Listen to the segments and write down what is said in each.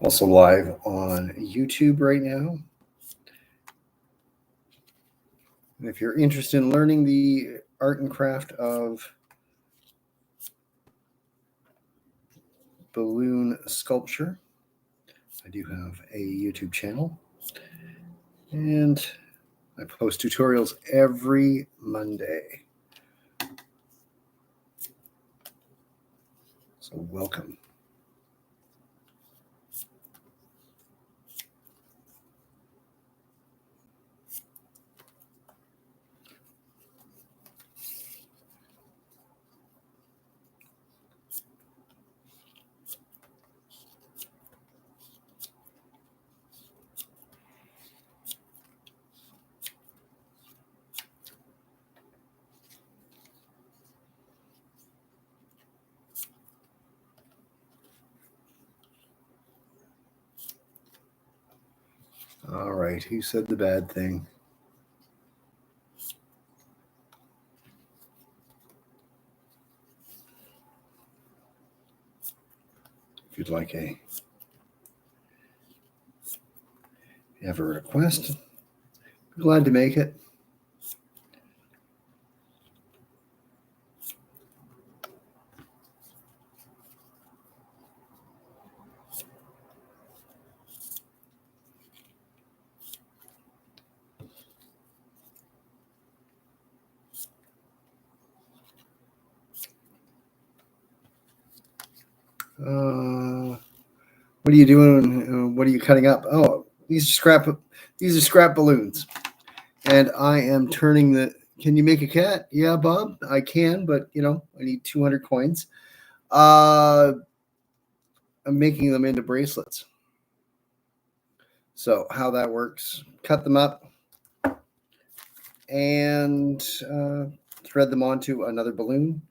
Also live on YouTube right now. And if you're interested in learning the art and craft of balloon sculpture, I do have a YouTube channel. And I post tutorials every Monday. So welcome. All right, who said the bad thing? If you'd like if you have a request, be glad to make it. What are you doing? What are you cutting up? Oh, these are scrap balloons, and I am turning the. Can you make a cat? Yeah, Bob, I can, but I need 200 coins. I'm making them into bracelets. So how that works? Cut them up and thread them onto another balloon,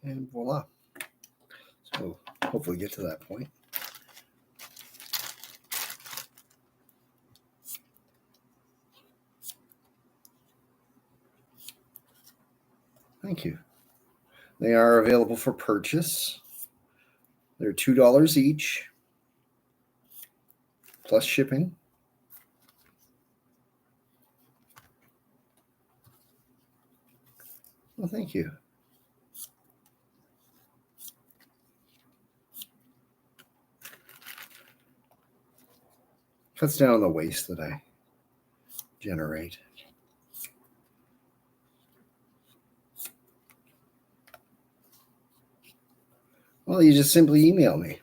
and voila. So hopefully get to that point. Thank you. They are available for purchase. They're $2 each, plus shipping. Well, thank you. Cuts down on the waste that I generate. Well, you just simply email me.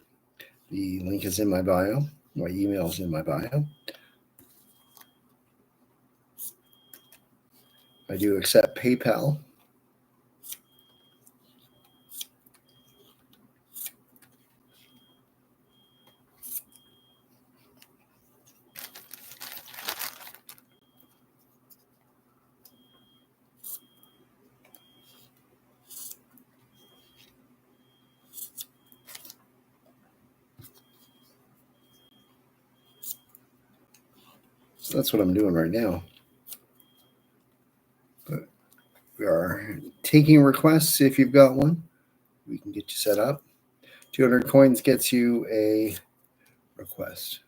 The link is in my bio. My email is in my bio. I do accept PayPal. So that's what I'm doing right now. But we are taking requests. If you've got one, we can get you set up. 200 coins gets you a request.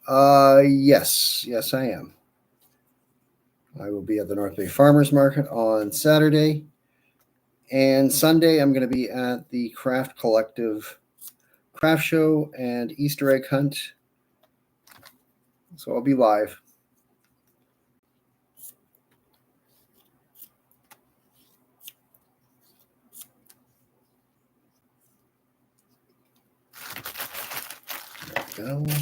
Yes, I am. I will be at the North Bay Farmers Market on Saturday. And Sunday, I'm going to be at the Craft Collective Craft Show and Easter egg hunt. So I'll be live. There we go.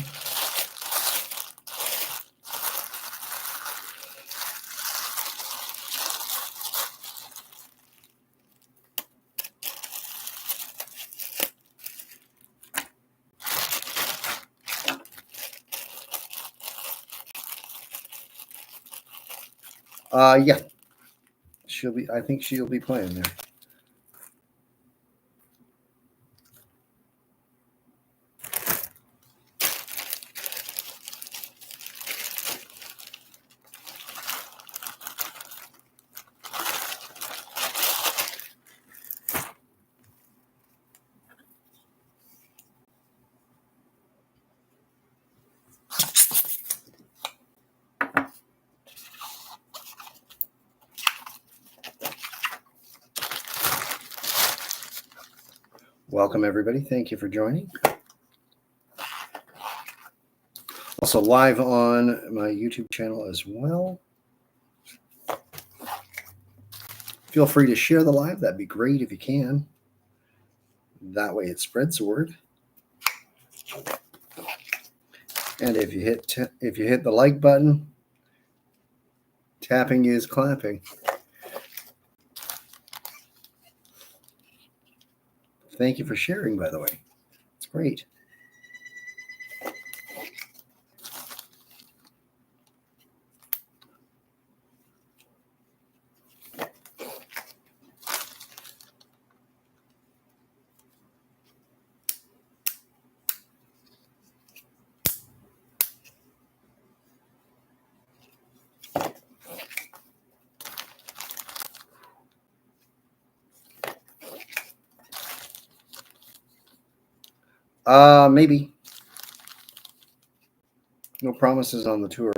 Yeah. I think she'll be playing there. Welcome, everybody. Thank you for joining. Also live on my YouTube channel as well. Feel free to share the live. That'd be great if you can. That way it spreads the word. And if you hit the like button, tapping is clapping. Thank you for sharing, by the way. It's great. Maybe. No promises on the tour.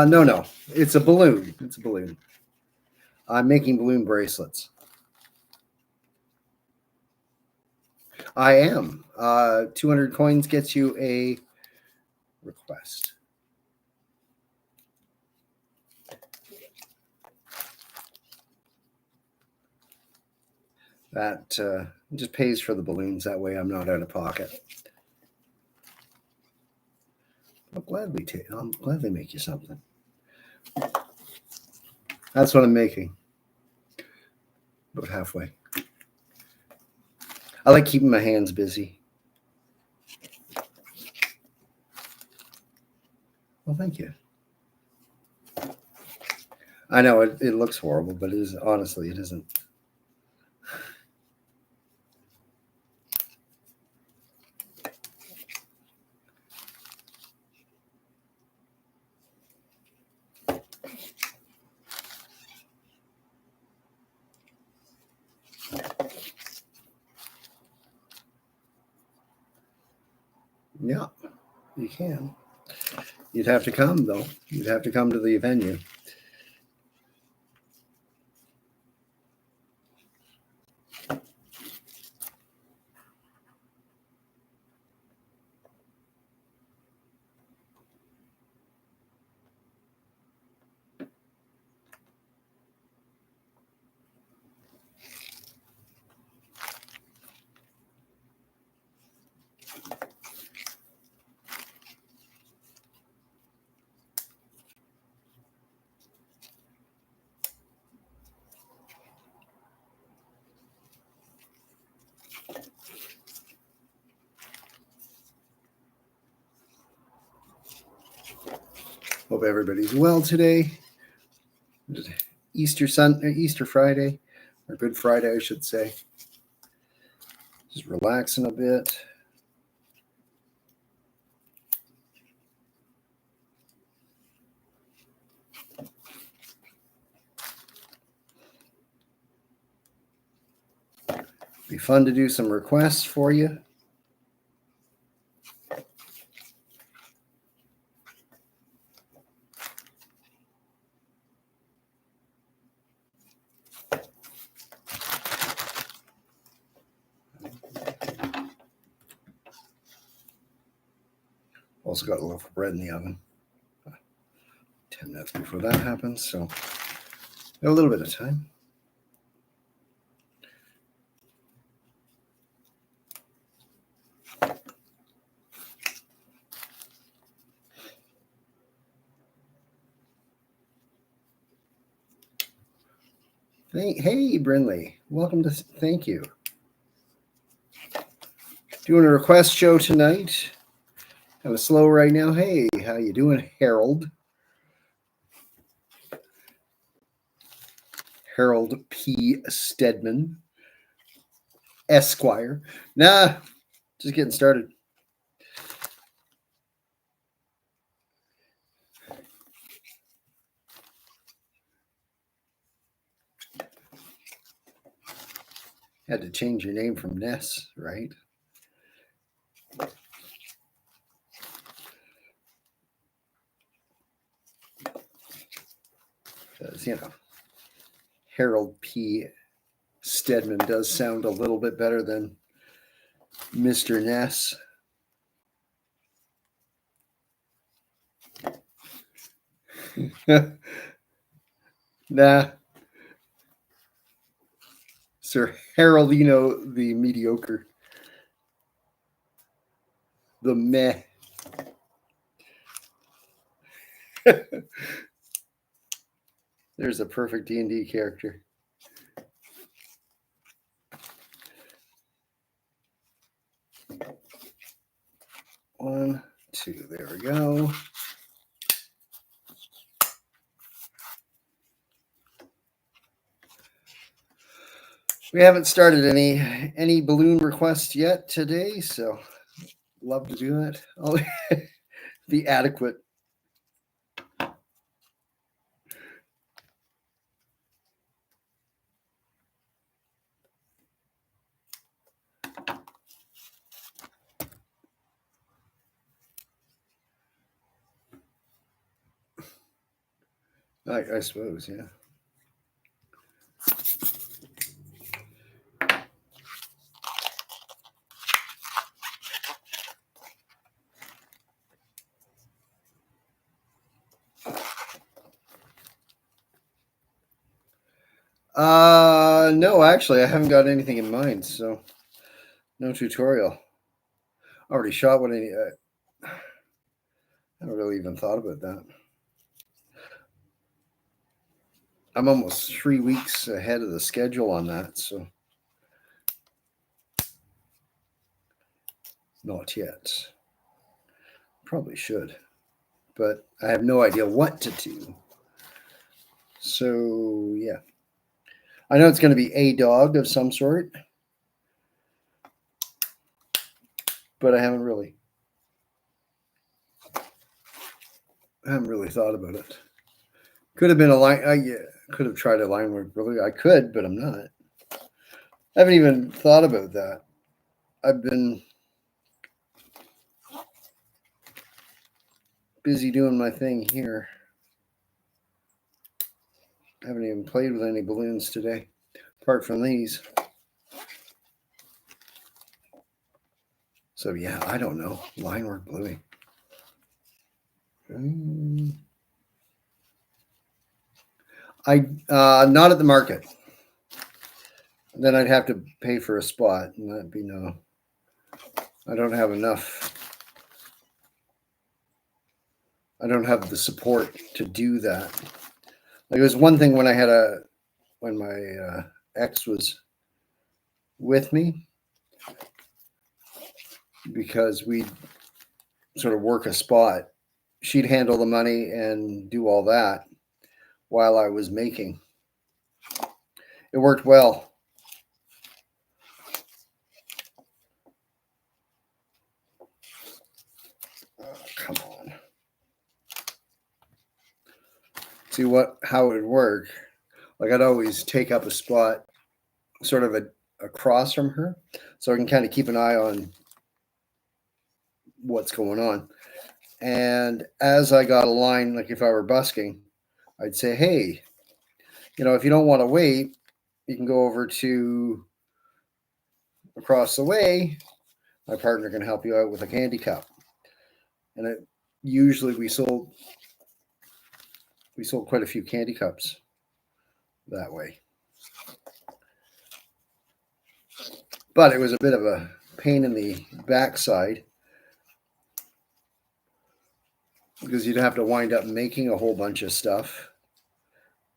No. It's a balloon. It's a balloon. I'm making balloon bracelets. I am. 200 coins gets you a request. That just pays for the balloons. That way I'm not out of pocket. I'll gladly make you something. That's what I'm making. About halfway. I like keeping my hands busy. Well, thank you. I know it looks horrible, but honestly, it isn't. Yeah, you can. You'd have to come, though. You'd have to come to the venue. Hope everybody's well today. Easter Friday, or Good Friday, I should say. Just relaxing a bit. Be fun to do some requests for you. Also got a loaf of bread in the oven. 10 minutes before that happens, so got a little bit of time. Hey, Brinley. Welcome to thank you. Doing a request show tonight. Kind of slow right now. Hey, how you doing, Harold? Harold P. Stedman, Esquire. Nah, just getting started. Had to change your name from Ness, right? Because, Harold P. Stedman does sound a little bit better than Mr. Ness. Nah. Sir Haroldino the Mediocre. The meh. There's a perfect D&D character. One, two, there we go. We haven't started any balloon requests yet today, so love to do that. I'll be adequate. I suppose, yeah. No, actually, I haven't got anything in mind, so no tutorial. Already shot what I haven't really even thought about that. I'm almost 3 weeks ahead of the schedule on that, so not yet. Probably should, but I have no idea what to do. So, yeah. I know it's going to be a dog of some sort, but I haven't really thought about it. Could have been a line. I could have tried a line work. Really, I could, but I'm not. I haven't even thought about that. I've been busy doing my thing here. I haven't even played with any balloons today, apart from these. So yeah, I don't know. Line work bluing. I not at the market. Then I'd have to pay for a spot, and that'd be no. I don't have enough. I don't have the support to do that. Like it was one thing when my ex was with me, because we'd sort of work a spot. She'd handle the money and do all that while I was making. It worked well. Come on. See how it would work. Like I'd always take up a spot sort of across from her, so I can kind of keep an eye on what's going on. And as I got a line, like if I were busking, I'd say, hey, if you don't want to wait, you can go over to across the way. My partner can help you out with a candy cup. And usually we sold quite a few candy cups that way. But it was a bit of a pain in the backside, because you'd have to wind up making a whole bunch of stuff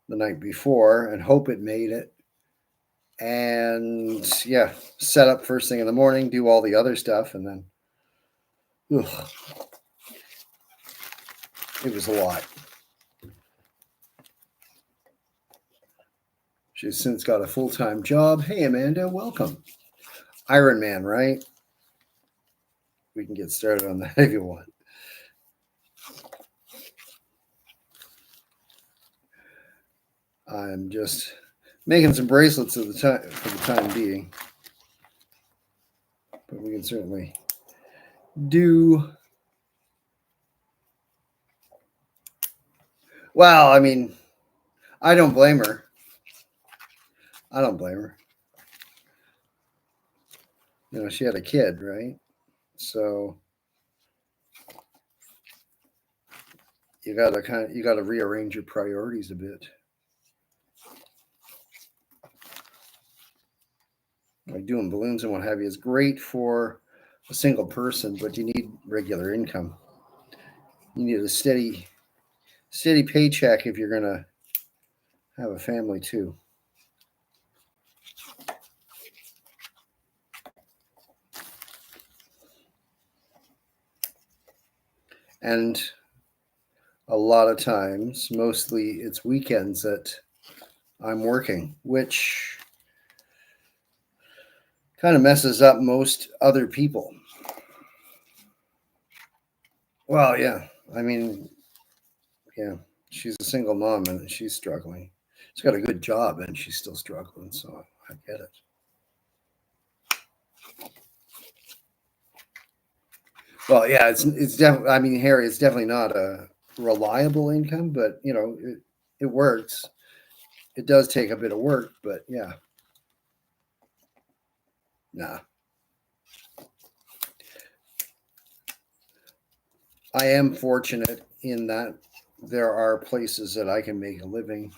the night before and hope it made it. And yeah, set up first thing in the morning, do all the other stuff, and then ugh, it was a lot. She's since got a full-time job. Hey, Amanda, welcome. Iron Man, right? We can get started on that if you want. I'm just making some bracelets at the time for the time being, but we can certainly do. Well, I mean, I don't blame her. I don't blame her. You know, she had a kid, right? So you gotta rearrange your priorities a bit. Like doing balloons and what have you is great for a single person, but you need regular income. You need a steady paycheck if you're gonna have a family too. And a lot of times, mostly it's weekends that I'm working, which kind of messes up most other people. Well, yeah. I mean, yeah, she's a single mom and she's struggling. She's got a good job and she's still struggling, so I get it. Well, yeah, it's definitely. I mean, Harry, it's definitely not a reliable income, but you know, it works. It does take a bit of work, but yeah, nah. I am fortunate in that there are places that I can make a living,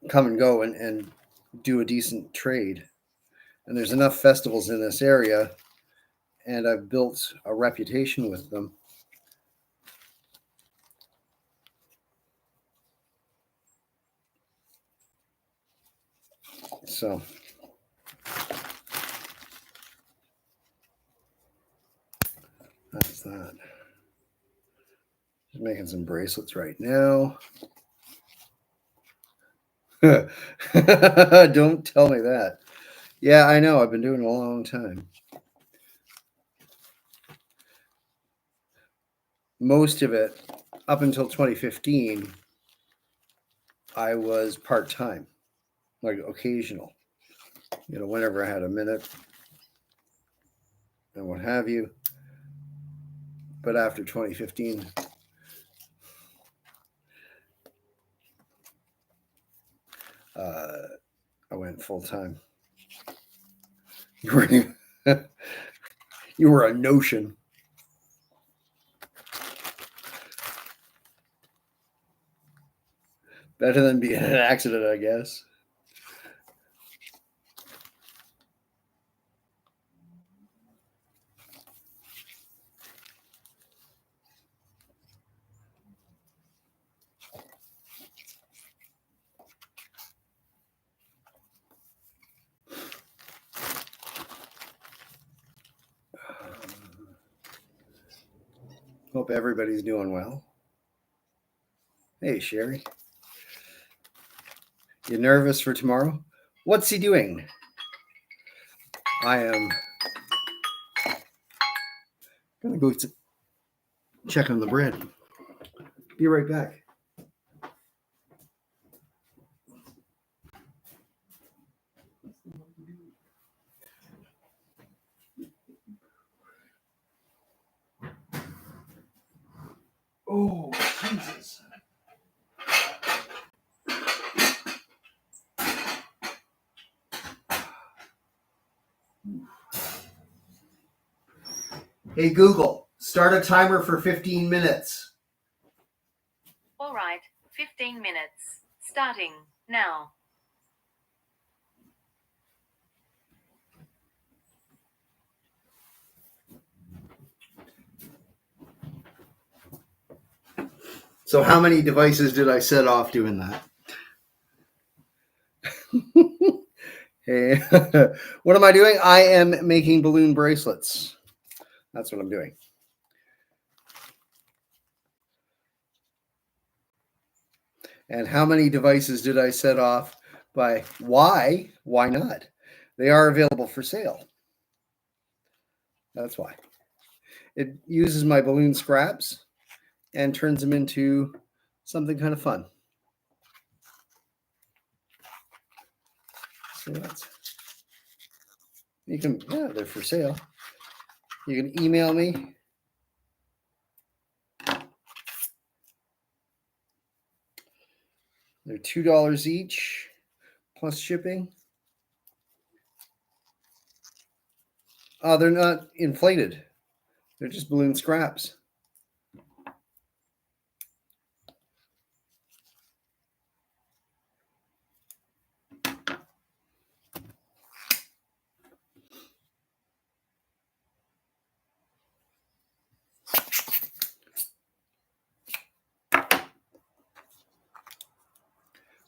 come and go, and do a decent trade. And there's enough festivals in this area, and I've built a reputation with them. So that's that. Just making some bracelets right now. Don't tell me that. Yeah, I know. I've been doing it a long time. Most of it, up until 2015, I was part time, like occasional. You know, whenever I had a minute and what have you. But after 2015, uh, I went full time. You were you were a notion. Better than being in an accident, I guess. Hope everybody's doing well. Hey, Sherry. You nervous for tomorrow? What's he doing? I am gonna go check on the bread. Be right back. Oh, Jesus. Hey, Google, start a timer for 15 minutes. All right, 15 minutes. Starting now. So how many devices did I set off doing that? Hey, what am I doing? I am making balloon bracelets. That's what I'm doing. And how many devices did I set off by why? Why not? They are available for sale. That's why. It uses my balloon scraps and turns them into something kind of fun. So that's, you can, yeah, they're for sale. You can email me. They're $2 each plus shipping. They're not inflated. They're just balloon scraps.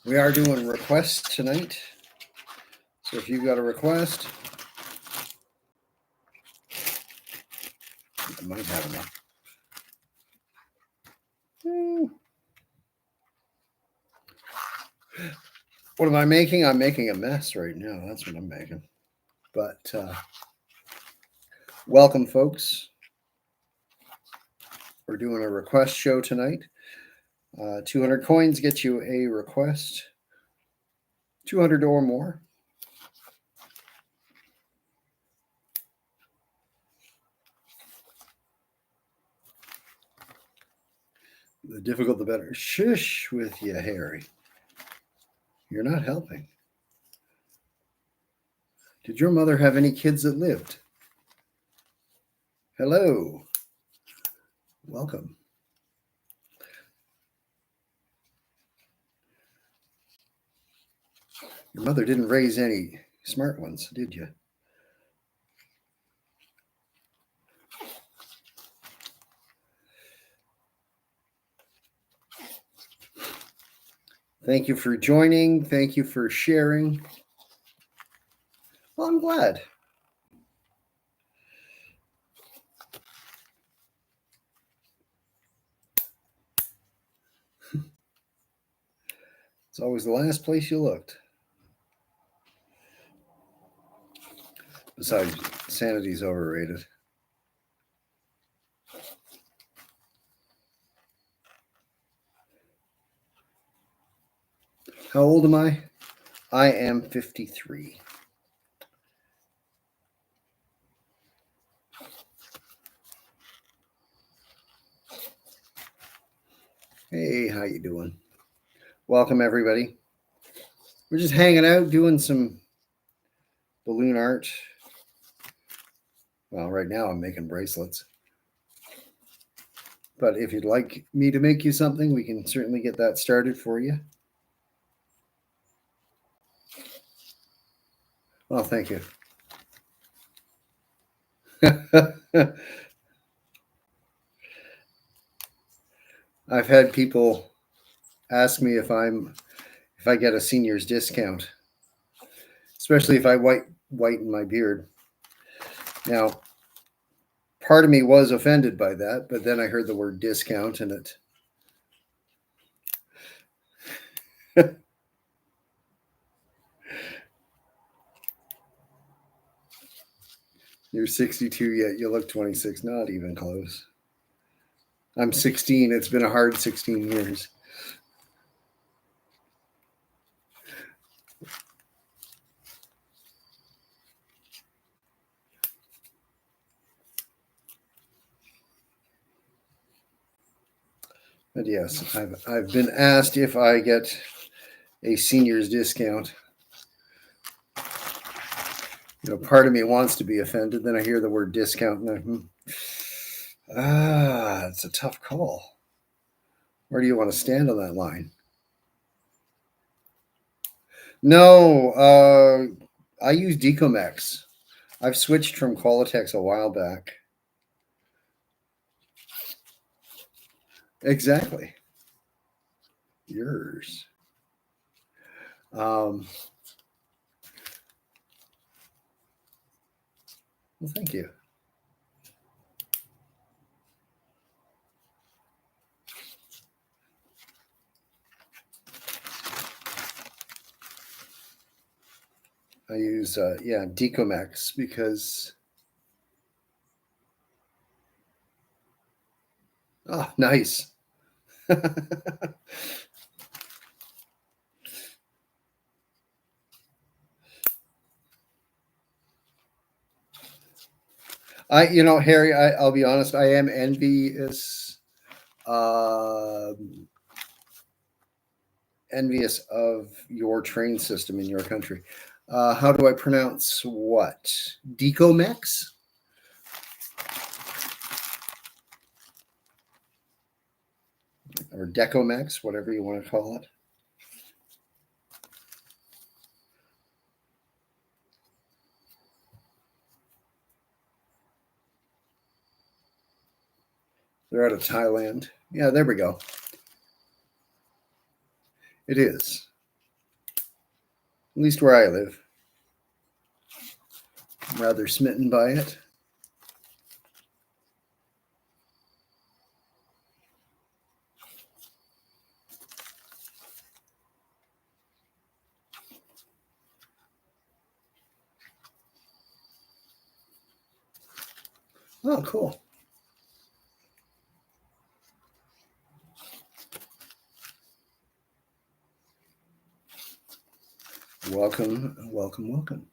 We are doing requests tonight. So if you've got a request, I might have enough. What am I making? I'm making a mess right now. That's what I'm making. But welcome, folks. We're doing a request show tonight. 200 coins get you a request. 200 or more. The difficult, the better. Shush with you, Harry. You're not helping. Did your mother have any kids that lived? Hello. Welcome. Your mother didn't raise any smart ones, did you? Thank you for joining. Thank you for sharing. Well, I'm glad. It's always the last place you looked. Besides, sanity's overrated. How old am I? I am 53. Hey, how you doing? Welcome, everybody. We're just hanging out, doing some balloon art. Well, right now I'm making bracelets. But if you'd like me to make you something, we can certainly get that started for you. Well, thank you. I've had people ask me if I get a senior's discount, especially if I whiten my beard. Now, part of me was offended by that, but then I heard the word discount and it. You're 62 yet you look 26. Not even close. I'm 16. It's been a hard 16 years. But yes, I've been asked if I get a senior's discount. You know, part of me wants to be offended. Then I hear the word discount and it's a tough call. Where do you want to stand on that line? No, I use Decomex. I've switched from Qualitex a while back. Exactly. Yours. Well, thank you. I use Decomex because nice. Harry, I'll be honest, I am envious envious of your train system in your country. How do I pronounce what? Decomex? Or Decomex, whatever you want to call it. They're out of Thailand. Yeah, there we go. It is. At least where I live. I'm rather smitten by it. Oh, cool. Welcome, welcome, welcome.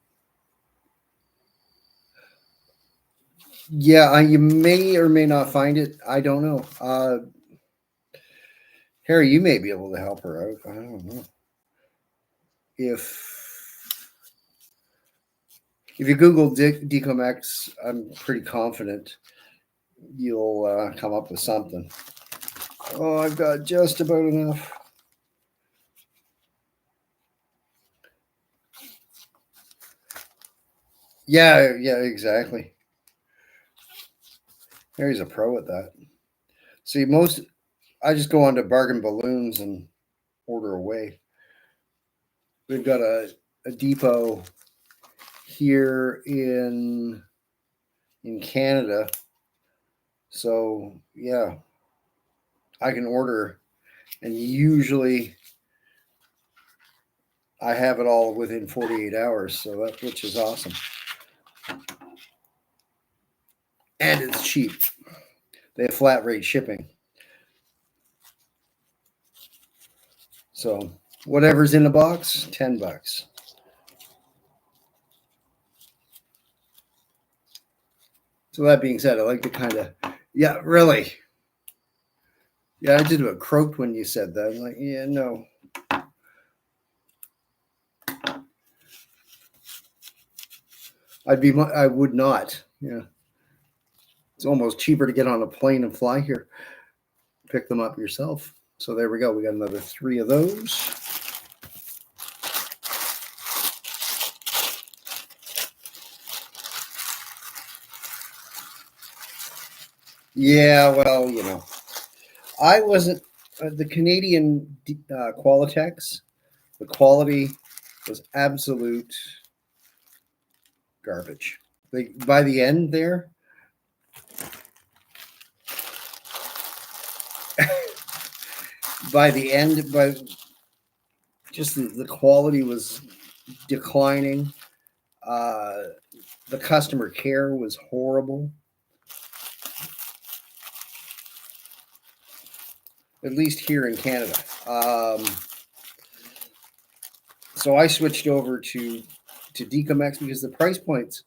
Yeah, you may or may not find it. I don't know. Harry, you may be able to help her out. I don't know. If you Google Decomex, I'm pretty confident you'll come up with something. Oh, I've got just about enough. Yeah, exactly. Harry's a pro at that. See, I just go on to Bargain Balloons and order away. We've got a depot here in Canada. So yeah, I can order, and usually I have it all within 48 hours. So which is awesome, and it's cheap. They have flat rate shipping. So whatever's in the box, $10. So that being said, I like to kind of, yeah, really. Yeah, I did a croaked when you said that. I'm like, yeah, no. I would not. Yeah. It's almost cheaper to get on a plane and fly here. Pick them up yourself. So there we go. We got another 3 of those. Yeah, well, I wasn't the Canadian Qualitex. The quality was absolute garbage. By the end there, by just the quality was declining. The customer care was horrible. At least here in Canada. So I switched over to Decomex because the price points.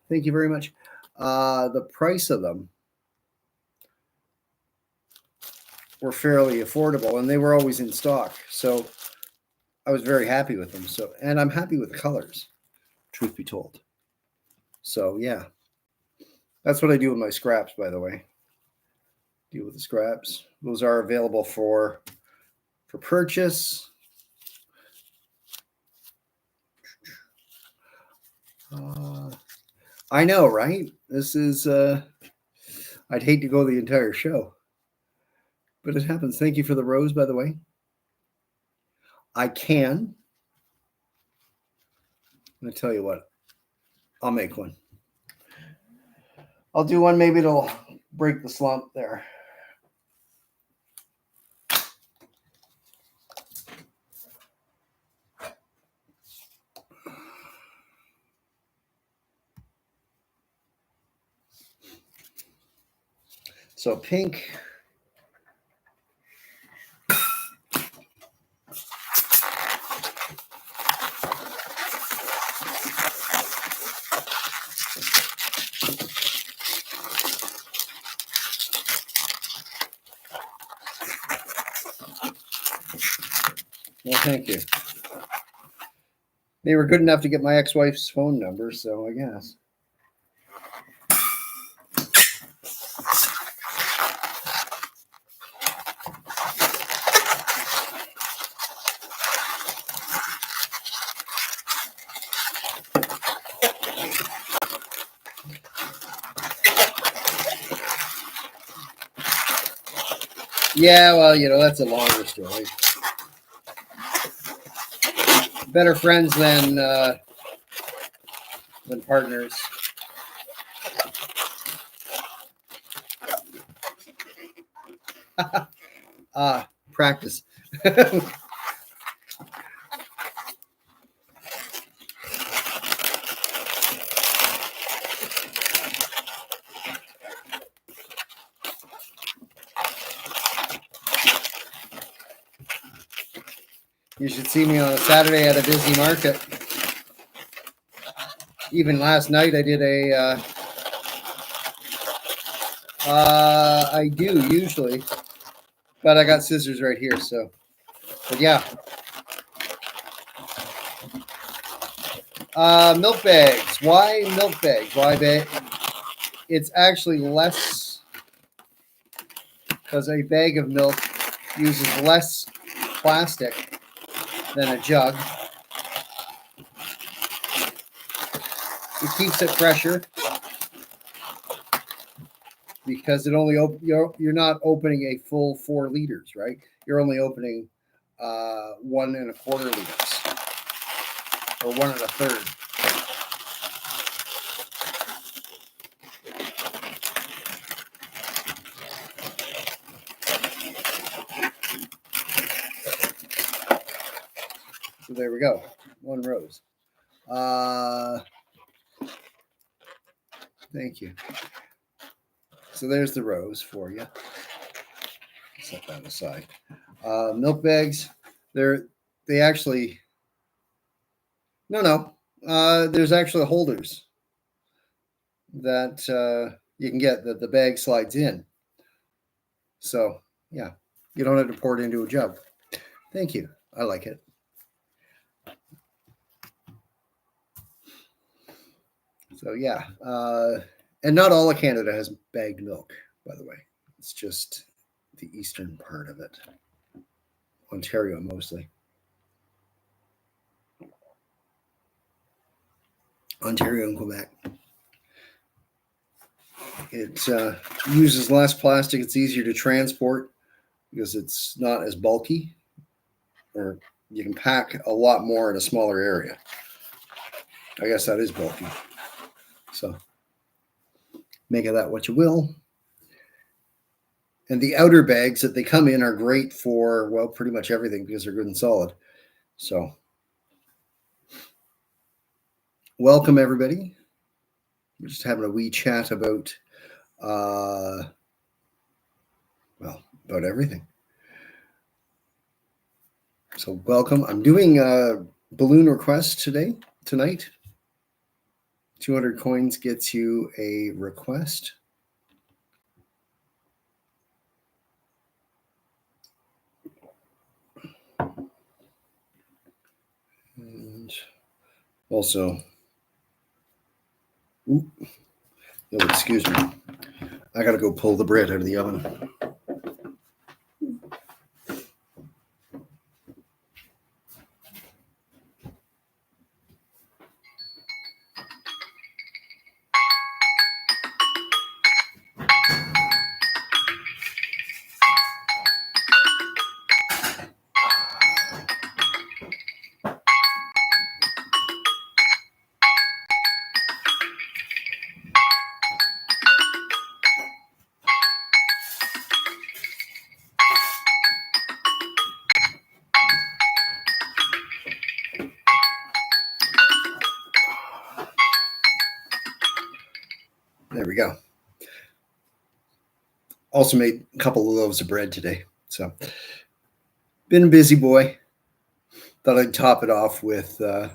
Thank you very much. The price of them were fairly affordable, and they were always in stock. So I was very happy with them. And I'm happy with the colors, truth be told. So yeah, that's what I do with my scraps. By the way, deal with the scraps. Those are available for purchase. I know, right? This is. I'd hate to go the entire show, but it happens. Thank you for the rose, by the way. I can. I'm gonna tell you what. I'll make one. I'll do one. Maybe it'll break the slump there. So pink. Well, thank you. They were good enough to get my ex-wife's phone number, so I guess. Yeah, well, that's a longer story. Better friends than partners. Practice. You should see me on a Saturday at a busy market. Even last night I did I do usually, but I got scissors right here, so. But yeah. Milk bags. Why milk bags? Why bag? It's actually less, because a bag of milk uses less plastic than a jug. It keeps it fresher because it only you're not opening a full 4 liters, right? You're only opening 1 1/4 liters or 1 1/3. So there we go. 1 rose. Thank you. So there's the rose for you. Set that aside. Milk bags. They actually. No. There's actually holders that you can get that the bag slides in. So yeah, you don't have to pour it into a jug. Thank you. I like it. So yeah, and not all of Canada has bagged milk, by the way. It's just the eastern part of it, Ontario mostly. Ontario and Quebec. It uses less plastic. It's easier to transport because it's not as bulky, or you can pack a lot more in a smaller area. I guess that is bulky. So make of that what you will. And the outer bags that they come in are great for, well, pretty much everything because they're good and solid. So welcome, everybody. We're just having a wee chat about, about everything. So welcome. I'm doing a balloon request tonight. 200 coins gets you a request. And also, you'll excuse me. I got to go pull the bread out of the oven. There we go. Also made a couple of loaves of bread today. So, been a busy boy. Thought I'd top it off with a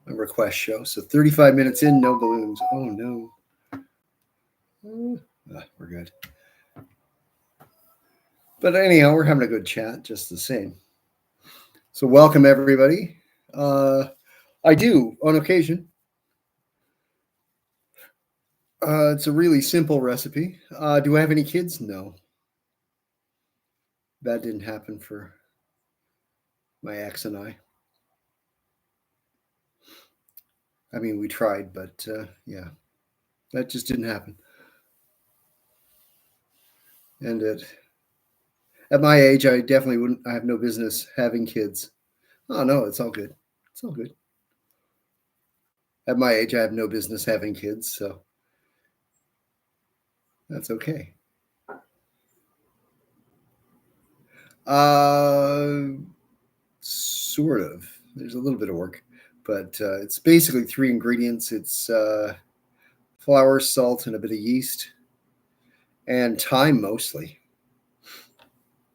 request show. So 35 minutes in, no balloons. Oh no. We're good. But anyhow, we're having a good chat just the same. So welcome everybody. I do on occasion. It's a really simple recipe. Do I have any kids? No. That didn't happen for my ex and I. I mean, we tried, but yeah, that just didn't happen. And at my age, I definitely wouldn't. I have no business having kids. Oh no, it's all good. It's all good. At my age, I have no business having kids, so that's okay. Sort of. There's a little bit of work, but it's basically three ingredients. It's flour, salt, and a bit of yeast, and thyme mostly,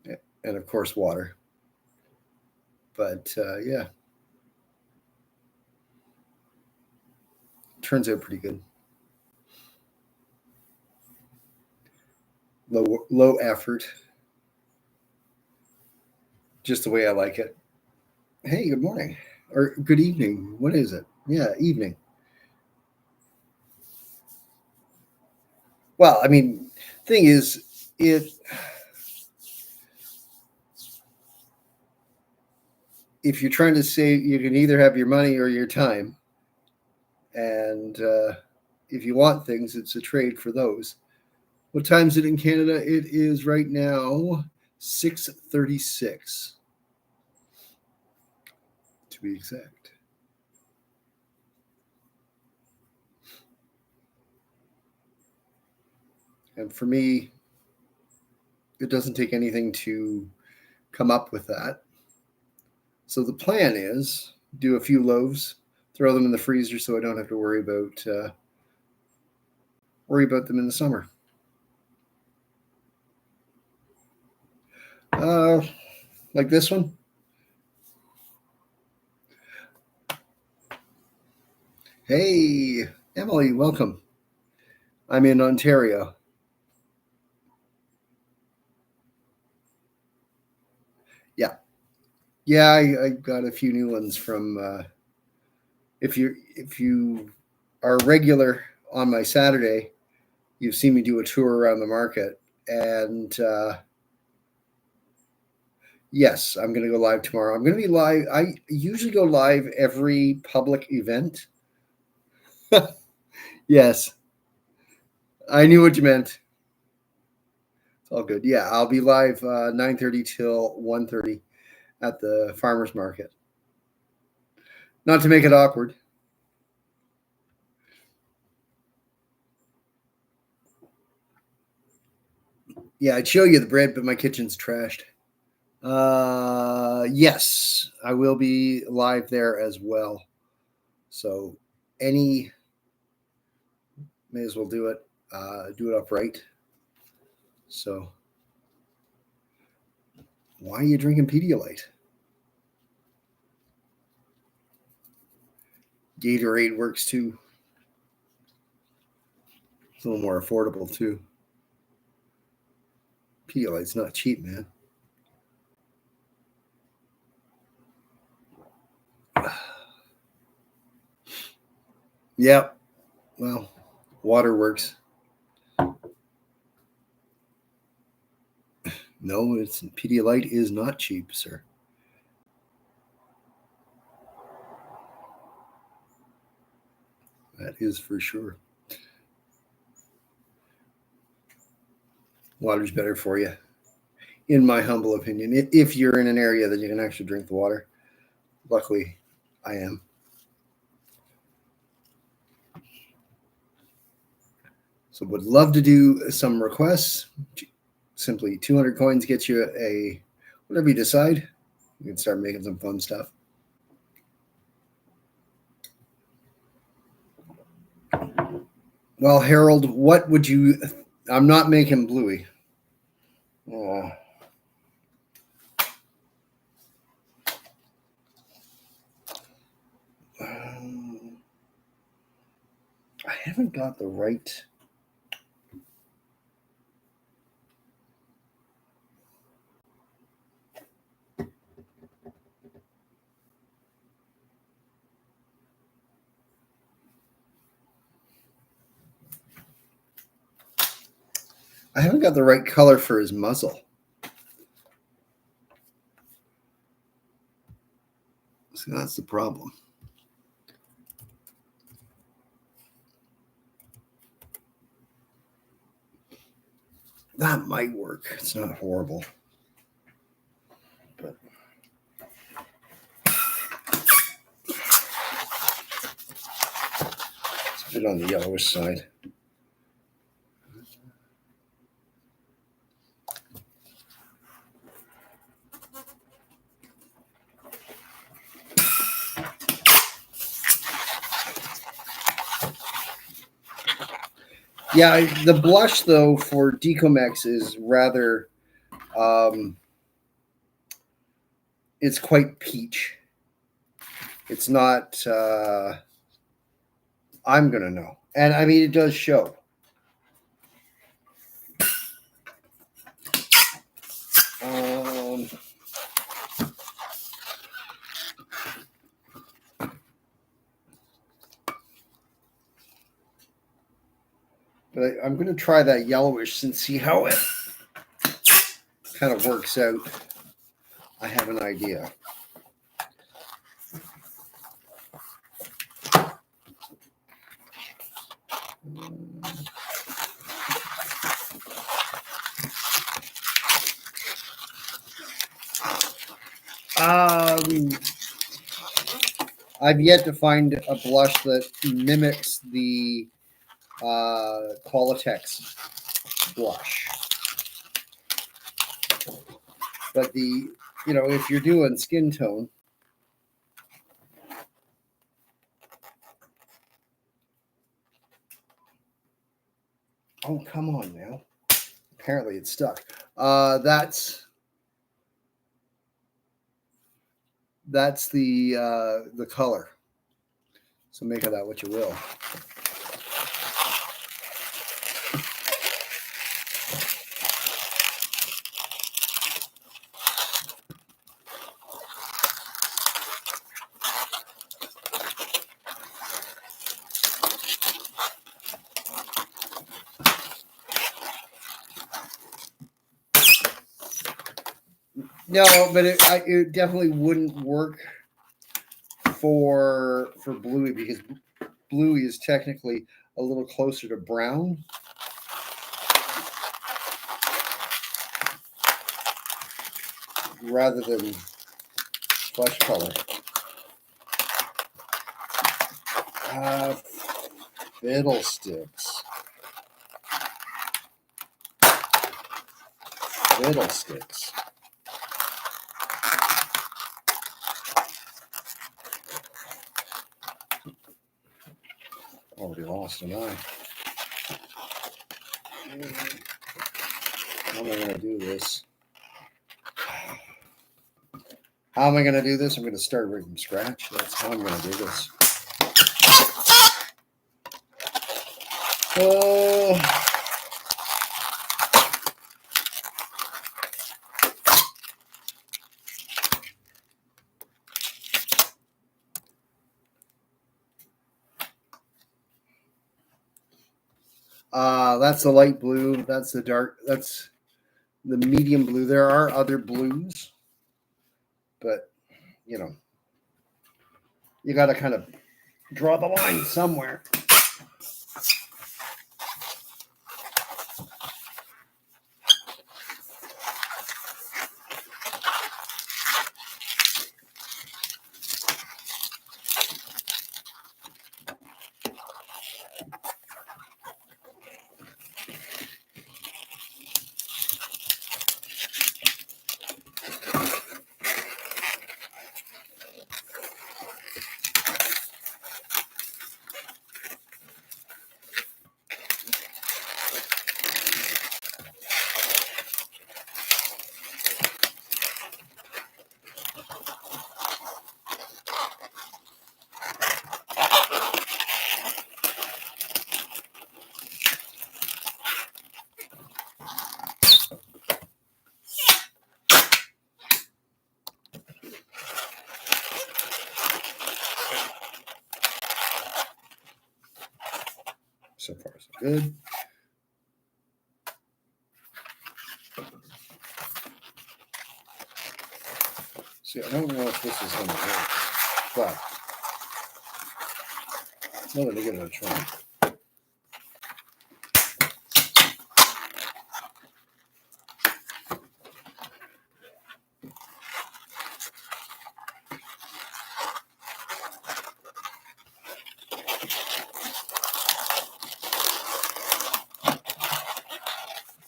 and of course water. But yeah, turns out pretty good. Low effort, just the way I like it. Hey, good morning or good evening. What is it? Yeah, evening. Well, I mean, thing is, if you're trying to save, you can either have your money or your time, and if you want things, it's a trade for those. What time is it in Canada? It is right now 6:36, to be exact. And for me, it doesn't take anything to come up with that. So the plan is do a few loaves, throw them in the freezer, so I don't have to worry about them in the summer. Like this one. Hey, Emily, welcome. I'm in Ontario. Yeah, yeah, I got a few new ones from. If you are regular on my Saturday, you've seen me do a tour around the market, and yes, I'm going to go live tomorrow. I'm going to be live. I usually go live every public event. Yes, I knew what you meant. It's all good. Yeah, I'll be live 9:30 till 1:30 at the farmers market. Not to make it awkward. Yeah, I'd show you the bread, but my kitchen's trashed. Yes, I will be live there as well. So any may as well do it. Do it upright. So why are you drinking Pedialyte? Gatorade works too. It's a little more affordable too. Pedialyte's not cheap, man. Yeah. Well, water works. No, it's Pedialyte is not cheap, sir. That is for sure. Water's better for you, in my humble opinion. If you're in an area that you can actually drink the water. Luckily, I am. So would love to do some requests. Simply 200 coins gets you a whatever you decide. You can start making some fun stuff. Well, Harold, what would you? I'm not making Bluey. Uh, I haven't got the right. I haven't got the right color for his muzzle. So that's the problem. That might work. It's not horrible. But it's a bit on the yellowish side. Yeah, the blush though for Decomex is rather, it's quite peach. It's not. I'm gonna know, and I mean it does show. But I'm going to try that yellowish and see how it kind of works out. I have an idea. I've yet to find a blush that mimics the Qualitex blush. But if you're doing skin tone, oh, come on now. Apparently it's stuck. That's the color. So make of that what you will. No, but it definitely wouldn't work for Bluey because Bluey is technically a little closer to brown. Rather than flesh color. Fiddlesticks. Fiddlesticks. Already lost an eye. How am I going to do this? How am I going to do this? I'm going to start right from scratch. That's how I'm going to do this. That's the light blue. That's the dark. That's the medium blue. There are other blues, but you got to kind of draw the line somewhere. So far, so good. See, I don't know if this is going to work, but I'm going to give it a try.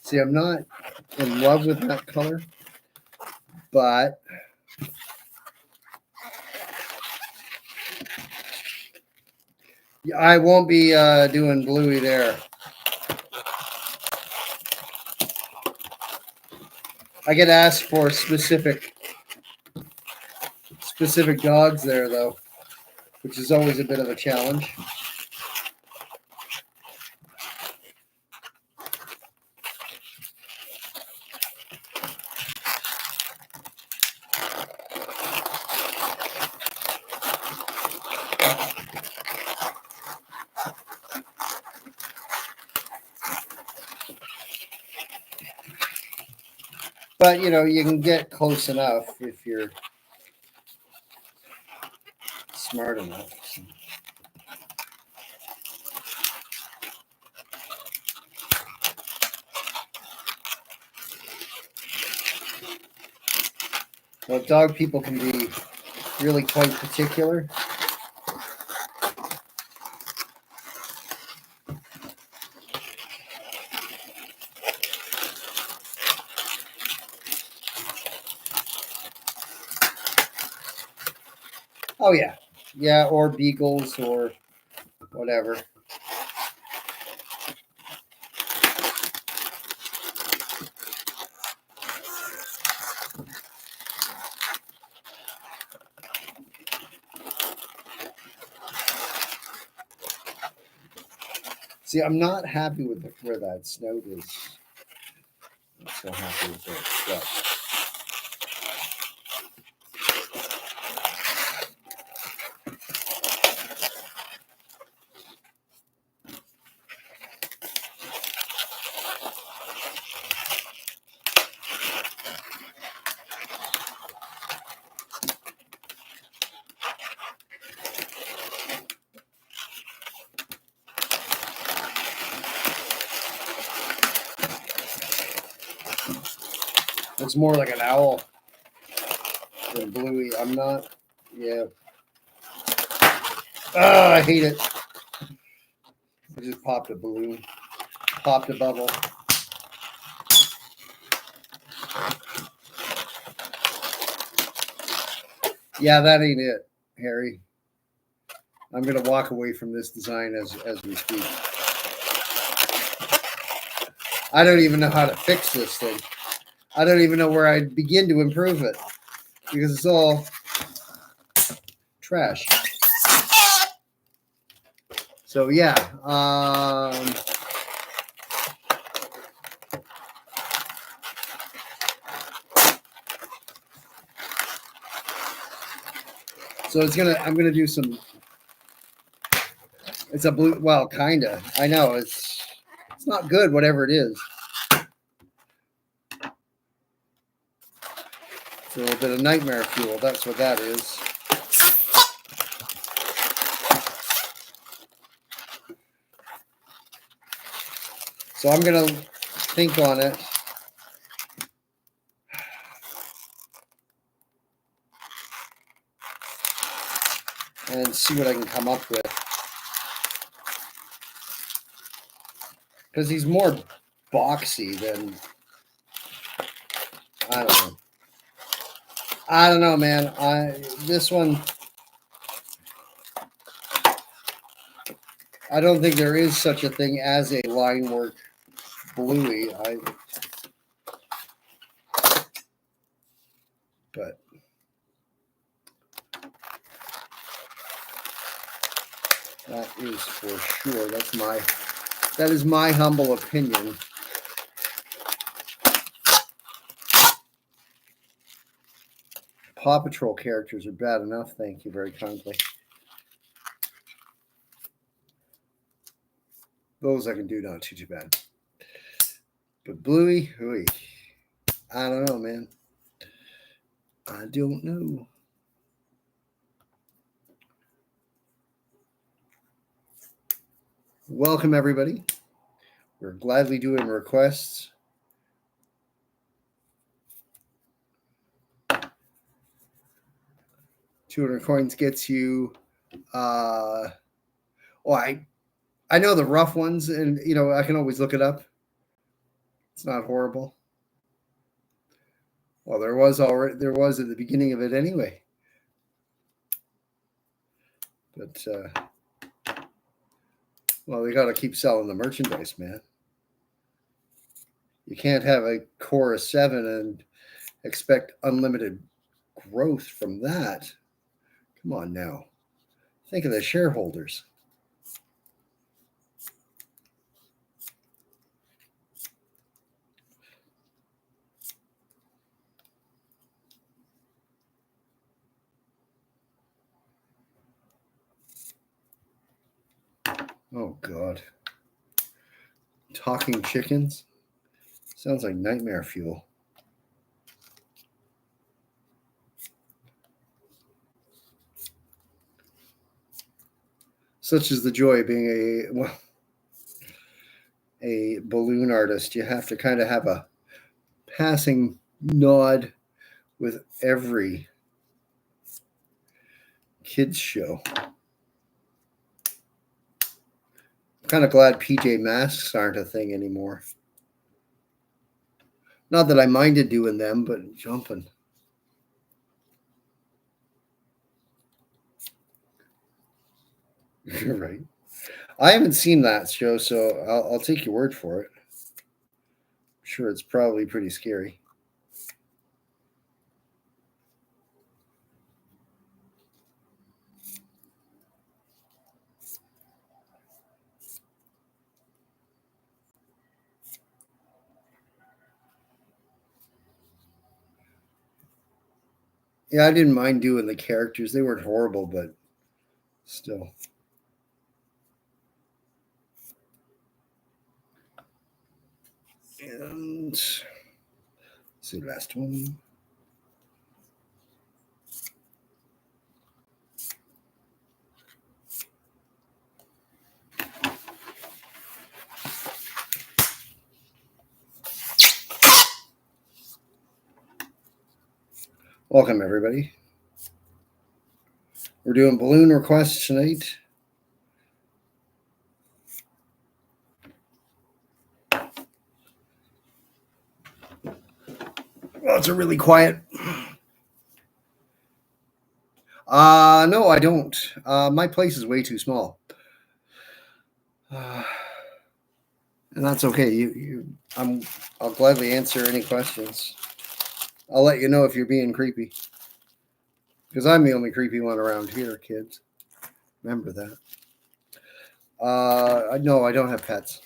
See, I'm not in love with that color, but I won't be doing bluey there. I get asked for specific dogs there, though, which is always a bit of a challenge. But, you know, you can get close enough if you're smart enough. Well, dog people can be really quite particular. Oh, yeah. Yeah, or beagles or whatever. See, I'm not happy with where that snout is. I'm so happy with it. But it's more like an owl than bluey. I'm not. Yeah. Oh, I hate it. I just popped a balloon. Popped a bubble. Yeah, that ain't it, Harry. I'm gonna walk away from this design as we speak. I don't even know how to fix this thing. I don't even know where I'd begin to improve it because it's all trash. So yeah, so I'm gonna do some. It's a blue. Well, kinda. I know it's not good. Whatever it is. It's a little bit of nightmare fuel. That's what that is. So I'm gonna think on it. And see what I can come up with. Because he's more boxy than, I don't know. I don't know, man. This one, I don't think there is such a thing as a line work bluey. But that is for sure. That is my humble opinion. Paw Patrol characters are bad enough. Thank you very kindly. Those I can do not too bad. But Bluey, ooey, I don't know, man. I don't know. Welcome, everybody. We're gladly doing requests. $200 coins gets you. I know the rough ones, and I can always look it up. It's not horrible. Well, there was at the beginning of it anyway. But they got to keep selling the merchandise, man. You can't have a core of 7 and expect unlimited growth from that. Come on now. Think of the shareholders. Oh, God. Talking chickens? Sounds like nightmare fuel. Such is the joy of being a balloon artist. You have to kind of have a passing nod with every kids show. I'm kind of glad PJ Masks aren't a thing anymore. Not that I minded doing them, but jumping. You're right. I haven't seen that show, so I'll take your word for it. I'm sure it's probably pretty scary. Yeah, I didn't mind doing the characters. They weren't horrible, but still. And let's see, last one. Welcome, everybody. We're doing balloon requests tonight. Well, it's a really quiet. No, I don't. My place is way too small. And that's okay. I'll gladly answer any questions. I'll let you know if you're being creepy. Because I'm the only creepy one around here, kids. Remember that. No, I don't have pets.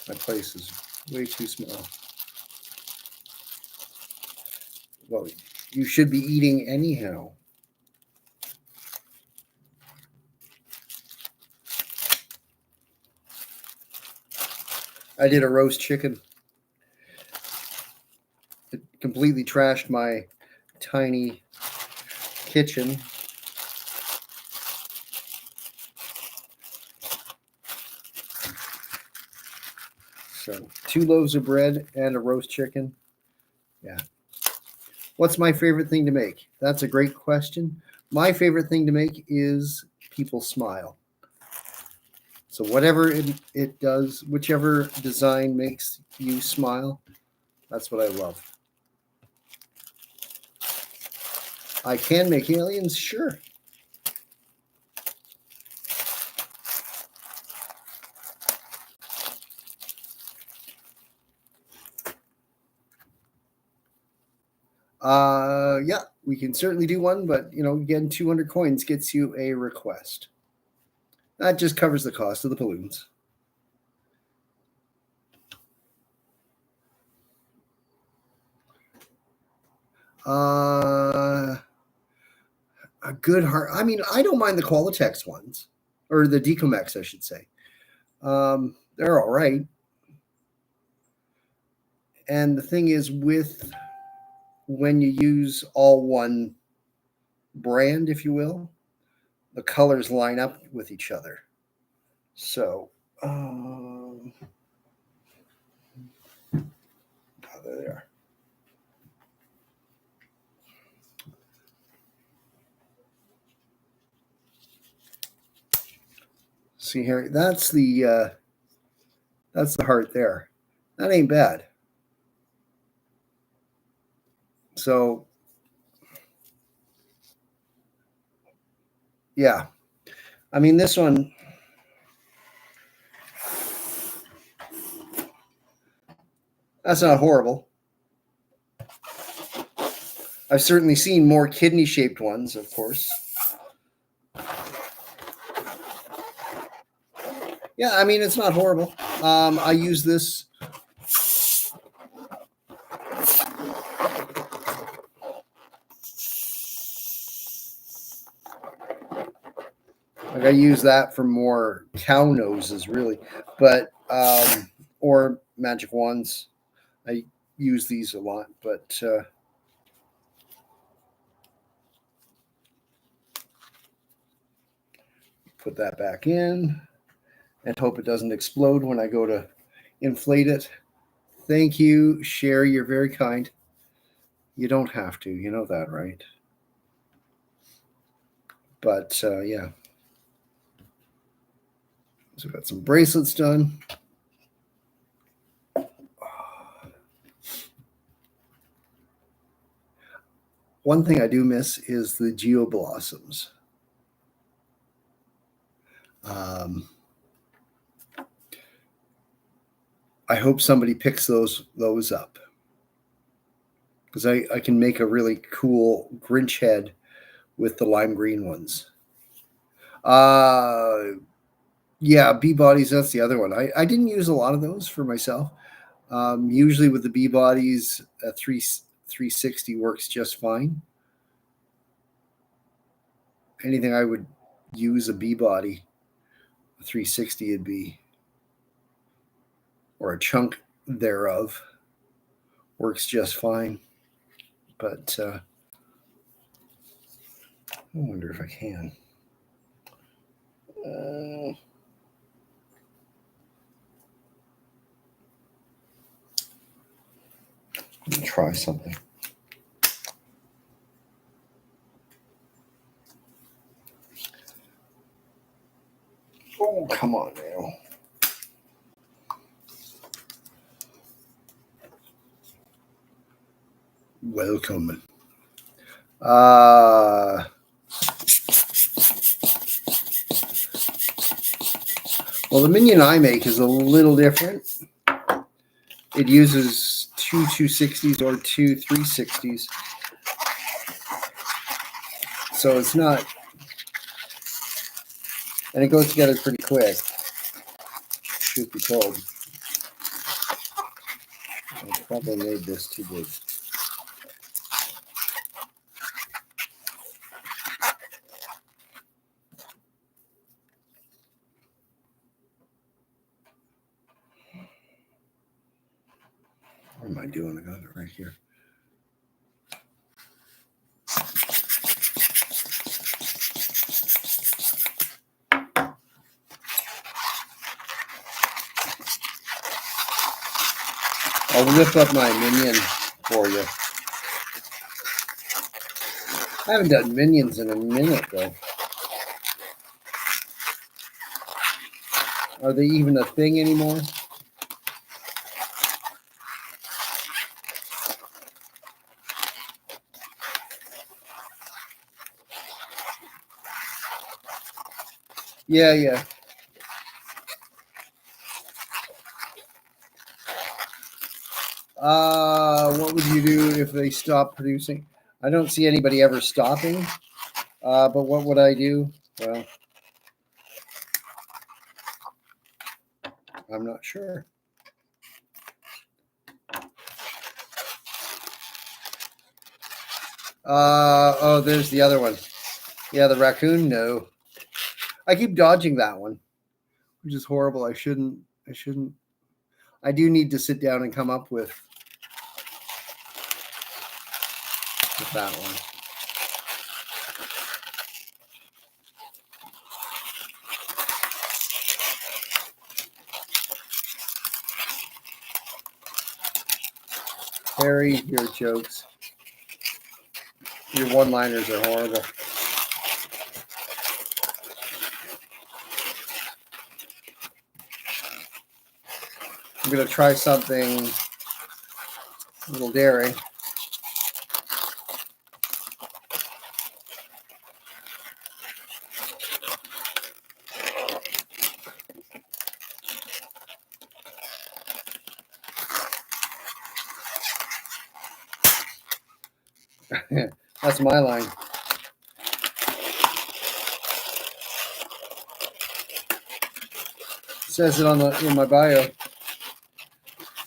My place is way too small. Well, you should be eating anyhow. I did a roast chicken. It completely trashed my tiny kitchen. So 2 loaves of bread and a roast chicken. Yeah. What's my favorite thing to make? That's a great question. My favorite thing to make is people smile. So whatever it does, whichever design makes you smile, that's what I love. I can make aliens, sure. Yeah, we can certainly do one, but again, 200 coins gets you a request. That just covers the cost of the balloons. a good heart. I mean, I don't mind the Qualitex ones, or the Decomex, I should say. They're all right. And the thing is, with when you use all one brand, if you will, the colors line up with each other. So, oh, there they are. See here, that's the heart there. That ain't bad. So, yeah, I mean, this one, that's not horrible. I've certainly seen more kidney-shaped ones, of course. Yeah, I mean, it's not horrible. I use this. Like, I use that for more cow noses, really, but or magic wands. I use these a lot, but put that back in and hope it doesn't explode when I go to inflate it. Thank you, Sherry. You're very kind. You don't have to. You know that, right? But yeah. So got some bracelets done. One thing I do miss is the geoblossoms. I hope somebody picks those up, because I can make a really cool Grinch head with the lime green ones. Yeah, bee bodies, that's the other one. I didn't use a lot of those for myself. Usually with the bee bodies, a 360 works just fine. Anything I would use a bee body, a 360 would be, or a chunk thereof, works just fine. But I wonder if I can. Let me try something. Oh, come on now. Welcome. Well, the minion I make is a little different. It uses two 260s or two 360s. So it's not, and it goes together pretty quick, truth be told. I probably made this too big. What am I doing? I got it right here. I'll lift up my minion for you. I haven't done minions in a minute, though. Are they even a thing anymore? Yeah. What would you do if they stopped producing? I don't see anybody ever stopping. But what would I do? Well, I'm not sure. Oh, there's the other one. Yeah, the raccoon, no. I keep dodging that one, which is horrible. I shouldn't. I do need to sit down and come up with that one. Harry, your jokes, your one-liners are horrible. I'm gonna try something a little daring. That's my line. It says it in my bio.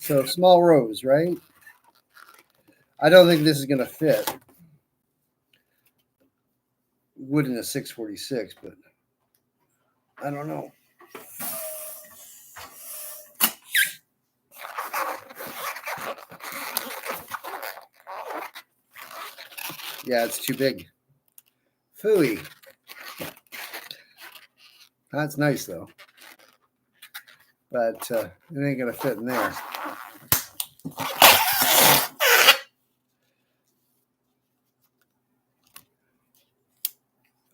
So small rose, right? I don't think this is gonna fit. Would in a 646, but I don't know. Yeah, it's too big. Phooey. That's nice though, but it ain't gonna fit in there.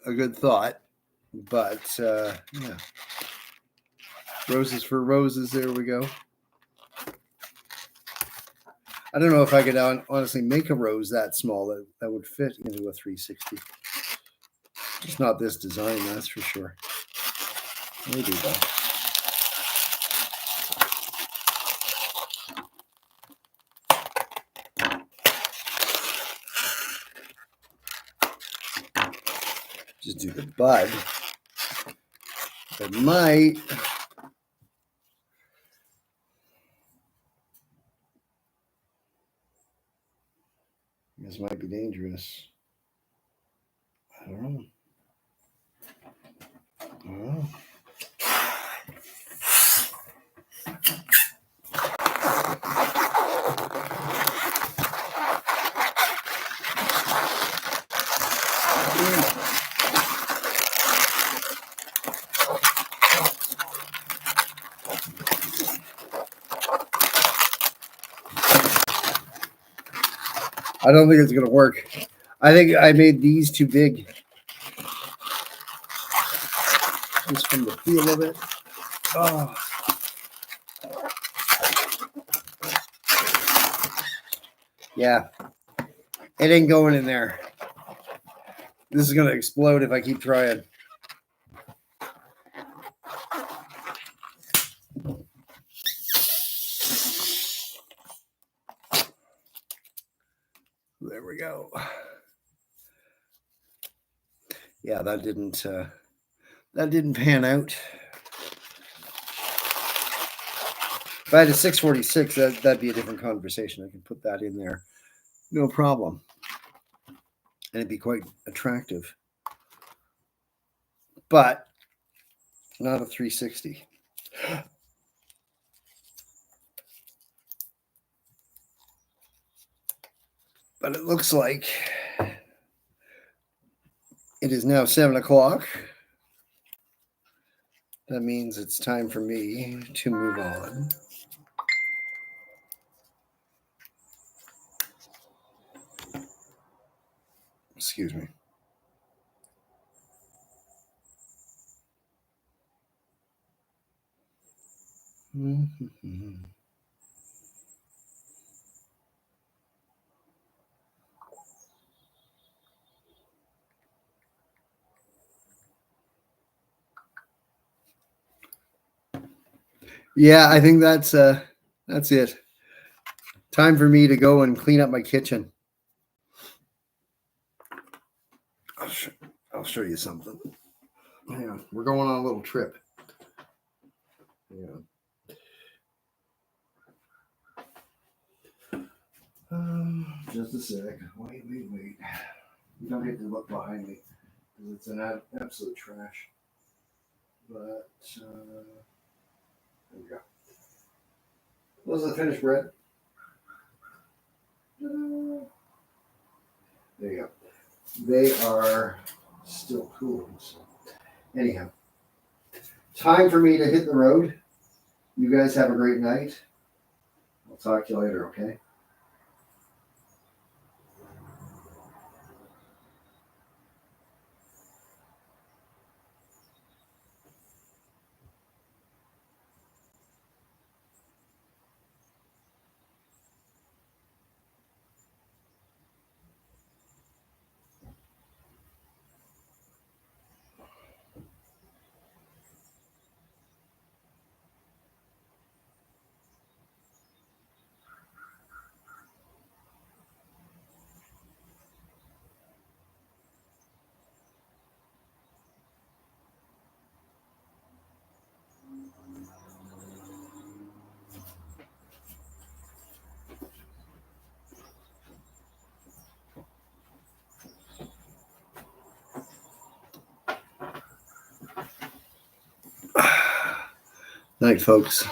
A good thought, but yeah. Roses for roses. There we go. I don't know if I could honestly make a rose that small that would fit into a 360. Just not this design, that's for sure. Maybe though. Just do the bud. It might. This might be dangerous. I don't know. I don't think it's going to work. I think I made these too big. Just from the feel of it. Oh. Yeah. It ain't going in there. This is going to explode if I keep trying. There we go. Yeah, that didn't pan out. If I had a 646, that'd be a different conversation. I can put that in there, no problem, and it'd be quite attractive. But not a 360. But it looks like it is now 7 o'clock. That means it's time for me to move on. Excuse me. Mm-hmm. Yeah, I think that's it. Time for me to go and clean up my kitchen. I'll show you something. Hang on. We're going on a little trip. Yeah. Just a sec. Wait. You don't have to look behind me. because it's an absolute trash. But there we go. Those are the finished bread. There you go. They are still cooling. So anyhow, time for me to hit the road. You guys have a great night. I'll talk to you later, okay? Night, folks.